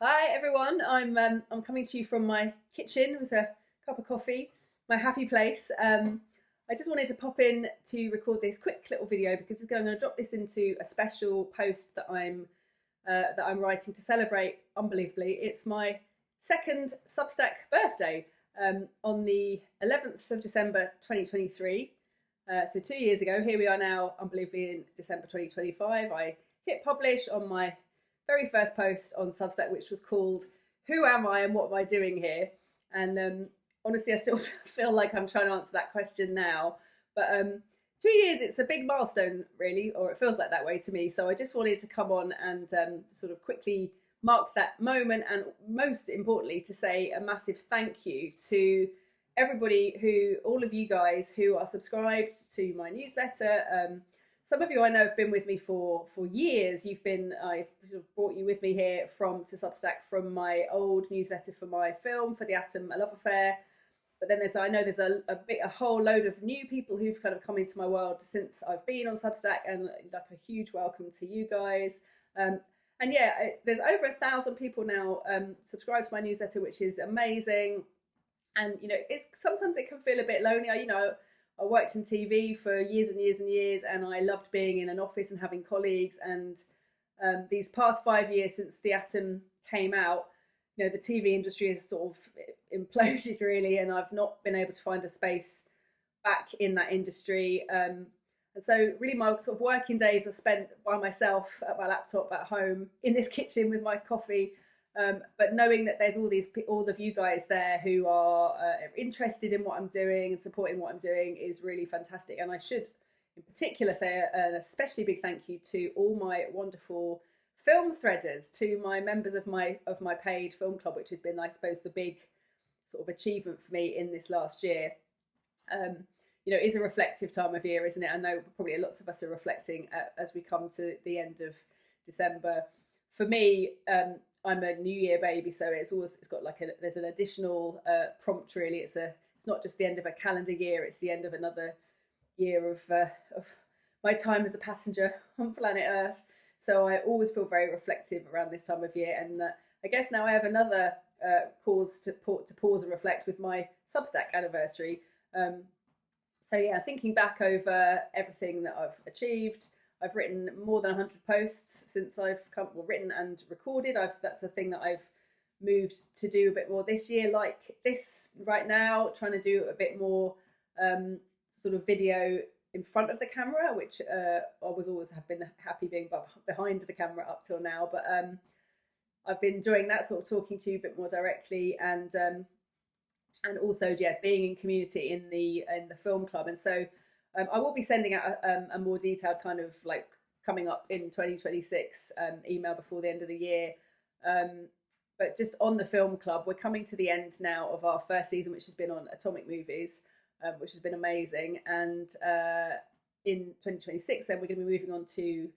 Hi everyone, I'm coming to you from my kitchen with a cup of coffee, my happy place. I just wanted to pop in to record this quick little video because I'm going to drop this into a special post that I'm writing to celebrate. Unbelievably, it's my second Substack birthday on the 11th of December 2023. So 2 years ago, here we are now, unbelievably in December 2025. I hit publish on my very first post on Substack, which was called "Who Am I and What Am I Doing Here?" And honestly, I still feel like I'm trying to answer that question now. But 2 years, it's a big milestone, really, or it feels like that way to me. So I just wanted to come on and sort of quickly mark that moment, and most importantly, to say a massive thank you to everybody all of you guys who are subscribed to my newsletter. Some of you I know have been with me for years. I've sort of brought you with me here to Substack from my old newsletter for my film, For the Atom, A Love Affair. But then there's a whole load of new people who've kind of come into my world since I've been on Substack, and like a huge welcome to you guys. And yeah, there's over 1,000 people now subscribed to my newsletter, which is amazing. And sometimes it can feel a bit lonely. I worked in TV for years and years and years, and I loved being in an office and having colleagues. And these past 5 years since The Atom came out, the TV industry has sort of imploded really, and I've not been able to find a space back in that industry. And so really my sort of working days are spent by myself at my laptop at home in this kitchen with my coffee. But knowing that there's all of you guys there who are interested in what I'm doing and supporting what I'm doing is really fantastic. And I should, in particular, say an especially big thank you to all my wonderful film threaders, to my members of my paid film club, which has been, I suppose, the big sort of achievement for me in this last year. It's a reflective time of year, isn't it? I know probably lots of us are reflecting as we come to the end of December. For me, I'm a New Year baby, so it's got there's an additional prompt really. It's not just the end of a calendar year; it's the end of another year of my time as a passenger on planet Earth. So I always feel very reflective around this time of year, and I guess now I have another cause to pause and reflect with my Substack anniversary. So yeah, thinking back over everything that I've achieved. I've written more than 100 posts since I've written and recorded. That's a thing that I've moved to do a bit more this year, like this right now, trying to do a bit more sort of video in front of the camera, which I have been happy being behind the camera up till now. But I've been enjoying that, sort of talking to you a bit more directly, and also being in community in the film club. And so I will be sending out a more detailed kind of like coming up in 2026 email before the end of the year. But just on the film club, we're coming to the end now of our first season, which has been on atomic movies, which has been amazing. And in 2026, then we're going to be moving on to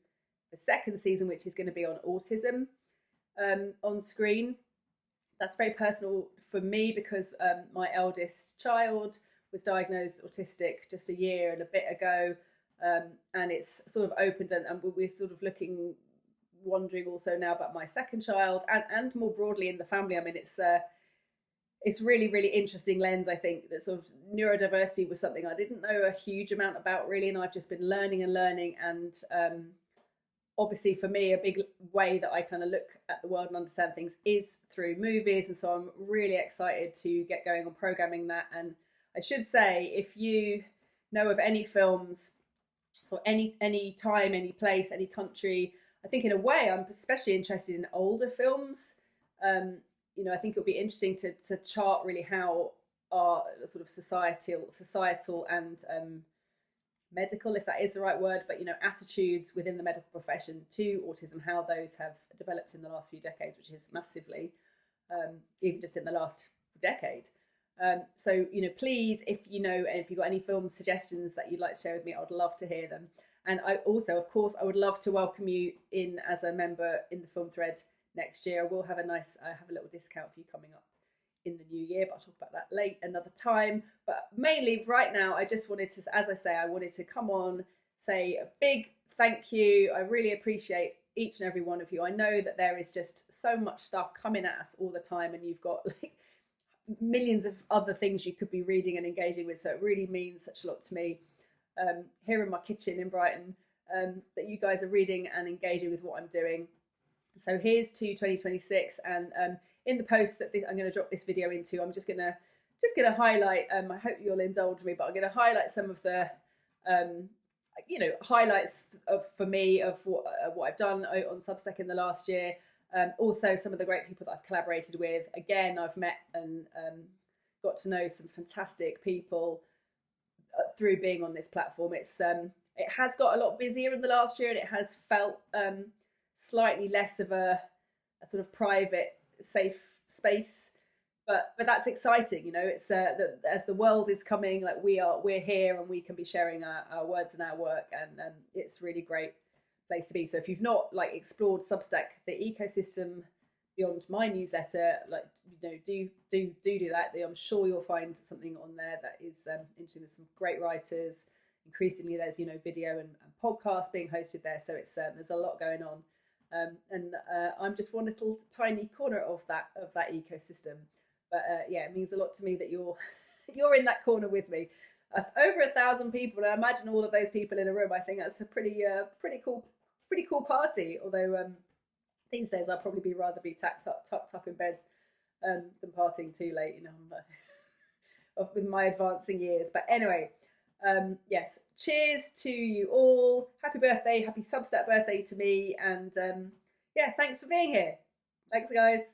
the second season, which is going to be on autism on screen. That's very personal for me because my eldest child was diagnosed autistic just a year and a bit ago, and it's sort of opened, and we're sort of wondering also now about my second child and more broadly in the family. I mean, it's really, really interesting lens. I think that sort of neurodiversity was something I didn't know a huge amount about really, and I've just been learning. And obviously for me, a big way that I kind of look at the world and understand things is through movies, and so I'm really excited to get going on programming that. And I should say, if you know of any films for any time, any place, any country, I think in a way I'm especially interested in older films. I think it would be interesting to chart really how our sort of societal and medical, if that is the right word, but attitudes within the medical profession to autism, how those have developed in the last few decades, which is massively, even just in the last decade. So please, if you've got any film suggestions that you'd like to share with me, I would love to hear them. And I also, of course, I would love to welcome you in as a member in the film thread next year. I will have a little discount for you coming up in the new year, but I'll talk about that another time. But mainly right now, I just wanted to, as I say, I wanted to come on, say a big thank you. I really appreciate each and every one of you. I know that there is just so much stuff coming at us all the time, and you've got like millions of other things you could be reading and engaging with. So it really means such a lot to me here in my kitchen in Brighton, that you guys are reading and engaging with what I'm doing. So here's to 2026, and in the post that I'm going to drop this video into, I'm just going to highlight. I hope you'll indulge me, but I'm going to highlight some of the highlights for me of what I've done on Substack in the last year. Also, some of the great people that I've collaborated with. Again, I've met and got to know some fantastic people through being on this platform. It has got a lot busier in the last year, and it has felt slightly less of a sort of private, safe space. But that's exciting, you know. It's as the world is coming, like we're here, and we can be sharing our words and our work, and it's really great place to be. So if you've not like explored Substack, the ecosystem beyond my newsletter, like, you know, do that. I'm sure you'll find something on there that is interesting. There's some great writers. Increasingly, there's, you know, video and podcasts being hosted there. So it's there's a lot going on, and I'm just one little tiny corner of that ecosystem. But yeah, it means a lot to me that you're in that corner with me. Over 1,000 people, and I imagine all of those people in a room. I think that's a pretty cool party. Although these days I'll probably rather be tucked up in bed than partying too late, you know, with my advancing years. But anyway, yes, cheers to you all. Happy birthday, happy Substack birthday to me, and yeah, thanks for being here. Thanks, guys.